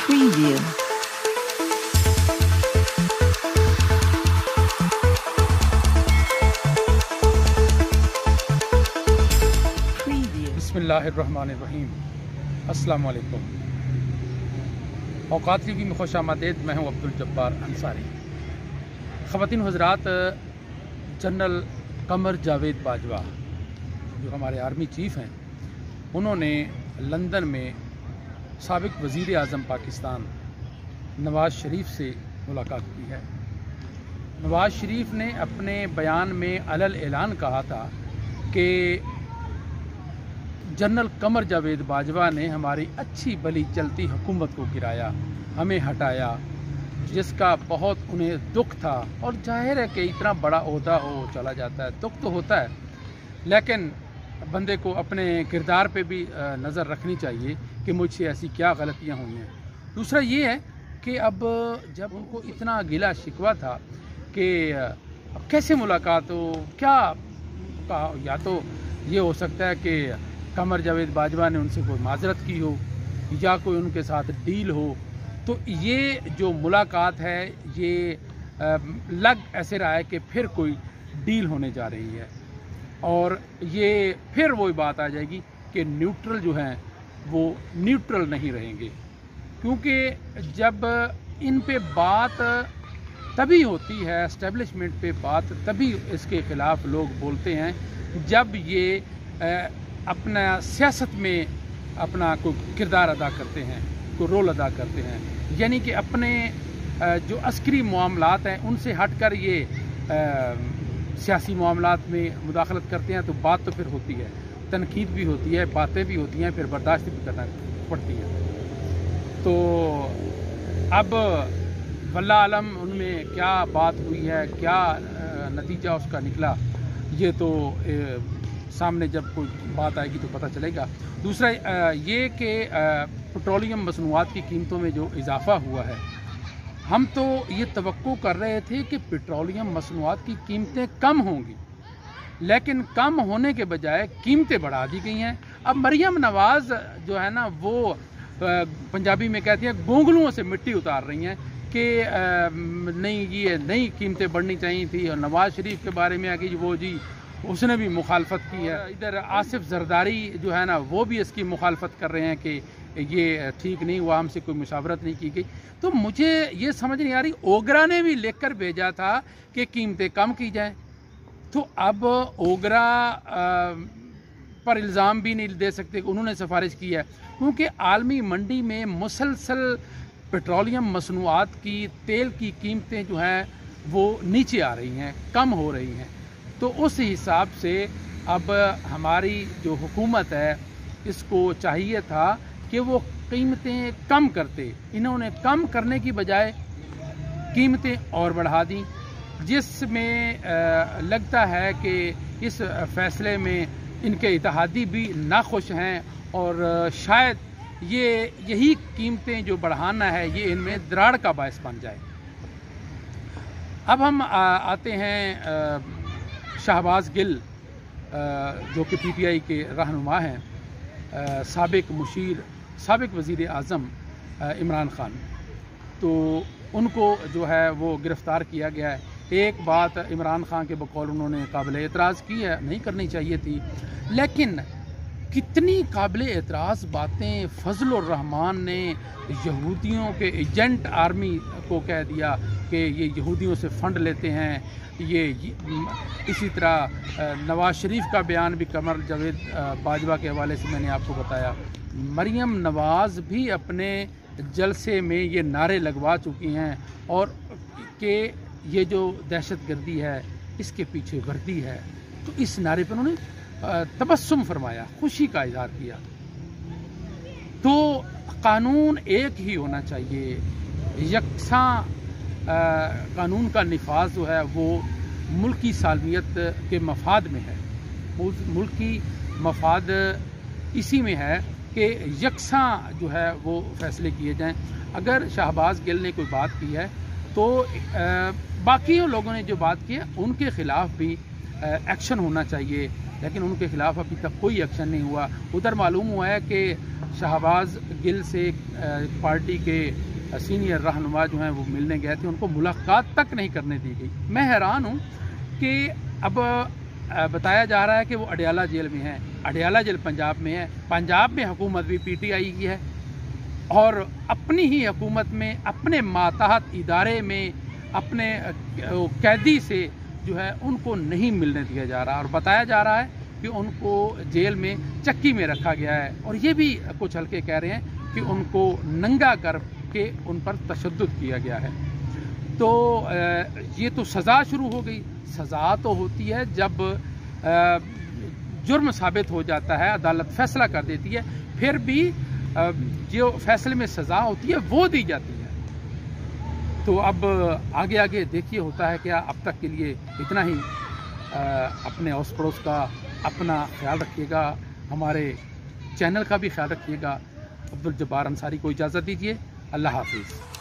Preview. बिस्मिल्लाहिर्रहमानिर्रहीम। अस्सलाम वालेकुम। औकात टीवी में खुश आमदीद। मैं हूँ अब्दुल जब्बार अंसारी। ख़वातीन हज़रात, जनरल कमर जावेद बाजवा जो हमारे आर्मी चीफ़ हैं, उन्होंने लंदन में साबिक़ वज़ीर आज़म पाकिस्तान नवाज़ शरीफ से मुलाकात की है। नवाज़ शरीफ ने अपने बयान में अलल ऐलान कहा था कि जनरल कमर जावेद बाजवा ने हमारी अच्छी भली चलती हुकूमत को गिराया, हमें हटाया, जिसका बहुत उन्हें दुख था। और जाहिर है कि इतना बड़ा ओहदा हो चला जाता है, दुख तो होता है, लेकिन बंदे को अपने किरदार पे भी नज़र रखनी चाहिए कि मुझसे ऐसी क्या गलतियां हुई हैं। दूसरा ये है कि अब जब उनको इतना गिला शिकवा था कि कैसे मुलाकात हो, क्या कहा, या तो ये हो सकता है कि कमर जावेद बाजवा ने उनसे कोई माजरत की हो या कोई उनके साथ डील हो। तो ये जो मुलाकात है ये लग ऐसे रहा है कि फिर कोई डील होने जा रही है, और ये फिर वही बात आ जाएगी कि न्यूट्रल जो हैं वो न्यूट्रल नहीं रहेंगे, क्योंकि जब इन पे बात तभी होती है, एस्टेब्लिशमेंट पे बात तभी इसके ख़िलाफ़ लोग बोलते हैं जब ये अपना सियासत में अपना कोई किरदार अदा करते हैं, कोई रोल अदा करते हैं। यानी कि अपने जो अस्करी मामलात हैं उनसे हटकर ये सियासी मामलात में मुदाखलत करते हैं, तो बात तो फिर होती है, तनकीद भी होती है, बातें भी होती हैं, फिर बर्दाश्त भी करना पड़ती है। तो अब वल्लाह आलम उनमें क्या बात हुई है, क्या नतीजा उसका निकला, ये तो सामने जब कोई बात आएगी तो पता चलेगा। दूसरा ये कि पेट्रोलियम मसनूआत की कीमतों में जो इजाफ़ा हुआ है, हम तो ये तवक्को कर रहे थे कि पेट्रोलियम मसनूआत की कीमतें कम होंगी, लेकिन कम होने के बजाय कीमतें बढ़ा दी गई हैं। अब मरियम नवाज़ जो है ना, वो पंजाबी में कहती हैं गोंगलुओं से मिट्टी उतार रही हैं कि नहीं, ये नई कीमतें बढ़नी चाहिए थी। और नवाज़ शरीफ के बारे में है कि वो जी उसने भी मुखालफत की है। इधर आसिफ जरदारी जो है ना, वो भी इसकी मुखालफत कर रहे हैं कि ये ठीक नहीं हुआ, हमसे कोई मुशावरत नहीं की गई। तो मुझे ये समझ नहीं आ रही, ओगरा ने भी लिख कर भेजा था कि कीमतें कम की जाएं, तो अब ओगरा पर इल्ज़ाम भी नहीं दे सकते, उन्होंने सिफारिश की है, क्योंकि आलमी मंडी में मुसलसल पेट्रोलियम मसनूआत की, तेल की कीमतें जो हैं वो नीचे आ रही हैं, कम हो रही हैं। तो उस हिसाब से अब हमारी जो हुकूमत है, इसको चाहिए था कि वो कीमतें कम करते। इन्होंने कम करने की बजाय कीमतें और बढ़ा दी, जिसमें लगता है कि इस फैसले में इनके इत्तेहादी भी नाखुश हैं, और शायद यही कीमतें जो बढ़ाना है ये इनमें दरार का बायस बन जाए। अब हम आते हैं शहबाज गिल, जो कि पीटीआई के रहनुमा हैं, साबिक़ मुशीर, साबिक़ वज़ीर आज़म इमरान ख़ान, तो उनको जो है वो गिरफ़्तार किया गया है। एक बात इमरान ख़ान के बकौल उन्होंने काबिल एतराज़ की है, नहीं करनी चाहिए थी, लेकिन कितनी काबिल एतराज़ बातें फजल रहमान ने यहूदियों के एजेंट आर्मी को कह दिया कि ये यहूदियों से फ़ंड लेते हैं। ये इसी तरह नवाज़ शरीफ का बयान भी कमर जावेद बाजवा के हवाले से मैंने आपको बताया। मरियम नवाज़ भी अपने जलसे में ये नारे लगवा चुकी हैं, और कि ये जो दहशतगर्दी है इसके पीछे वर्दी है। तो इस नारे पर उन्होंने तबस्सुम फरमाया, खुशी का इजहार किया। तो कानून एक ही होना चाहिए, यकसां कानून का निफाज जो है वो मुल्की सालमियत के मफाद में है। मुल्की मफाद इसी में है कि यकसां जो है वो फैसले किए जाएं। अगर शहबाज गिल ने कोई बात की है तो बाकी लोगों ने जो बात की है उनके ख़िलाफ़ भी एक्शन होना चाहिए। लेकिन उनके खिलाफ अभी तक कोई एक्शन नहीं हुआ। उधर मालूम हुआ है कि शहबाज गिल से पार्टी के सीनियर रहनुमा जो हैं वो मिलने गए थे, उनको मुलाकात तक नहीं करने दी गई। मैं हैरान हूँ कि अब बताया जा रहा है कि वो अडयाला जेल में है। अडयाला जेल पंजाब में है, पंजाब में हुकूमत भी PTI की है और अपनी ही हुकूमत में अपने मातहत इदारे में अपने कैदी से जो है उनको नहीं मिलने दिया जा रहा और बताया जा रहा है कि उनको जेल में चक्की में रखा गया है। और ये भी कुछ हल्के कह रहे हैं कि उनको नंगा करके उन पर तशद्दुद किया गया है। तो ये तो सज़ा शुरू हो गई। सज़ा तो होती है जब जुर्म साबित हो जाता है, अदालत फैसला कर देती है, फिर भी जो फैसले में सज़ा होती है वो दी जाती है। तो अब आगे आगे देखिए होता है क्या। अब तक के लिए इतना ही। अपने आस पड़ोस का अपना ख्याल रखिएगा, हमारे चैनल का भी ख्याल रखिएगा। अब्दुल जब्बार अंसारी को इजाज़त दीजिए। अल्लाह हाफिज़।